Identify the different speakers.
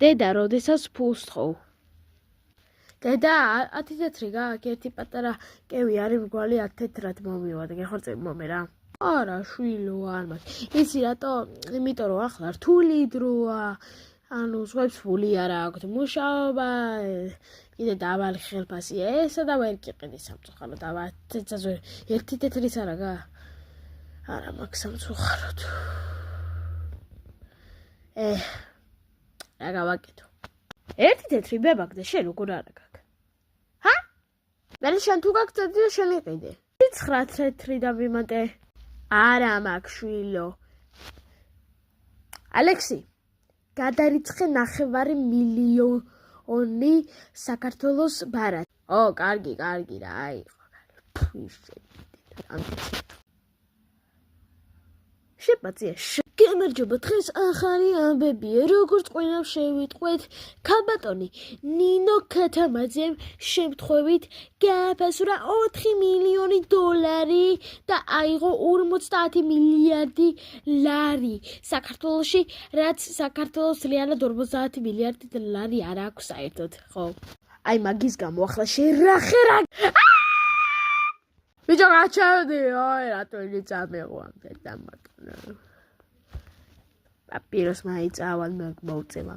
Speaker 1: დედა, როდესაც ფულს თხოვ. დედა, 10 თეთრი გაქვს, ერთი პატარა კევი არის მრგვალი 10 თეთრად მომივად, გეხორწები მომე რა. არა, შვილო, არ მაქვს. იცი რატო? იმიტომ რომ ახლა რთული დროა. ანუ სხვებს ფული არ აქვთ, მუშაობა, კიდე დაბალი ხელფასია, ესა და ვერ გიყიდი სამწუხაროდ, აბა ცეცაზე ერთი თეთრის არა გა? არა მაქვს სამწუხაროდ. რა გავაკეთო? ერთი თეთრი ბებაკ და შენ როგორ არა გაქვს? ჰა? მე შენ თუ გაქვს და შენ იყიდე. 9 თეთრი და ვიმატე. არა მაქვს შვილო. ალექსი, გადარიცხე 9 მილიონი საქართველოს ბარად. კარგი რა, აიყო. შეპაცია. გემარჯობა, დღეს ახალი ამბებია, როგორც ყველამ შევიტყვეთ, ქალბატონი ნინო ქათამაძემ შემთხვევით გააფასურა 4 მილიონი დოლარი და აიღო 50 მილიარდი ლარი საქართველოში, რაც საქართველოს რეალურად 50 მილიარდი ლარი არ აქვს საერთოდ, ხო? აი მაგის გამო ახლა შერახერა. ბიჭო, გაჩავდი, რატო იგი წამეღვამდა დამაკნა. Papyrus maitse aval mövk moutsema.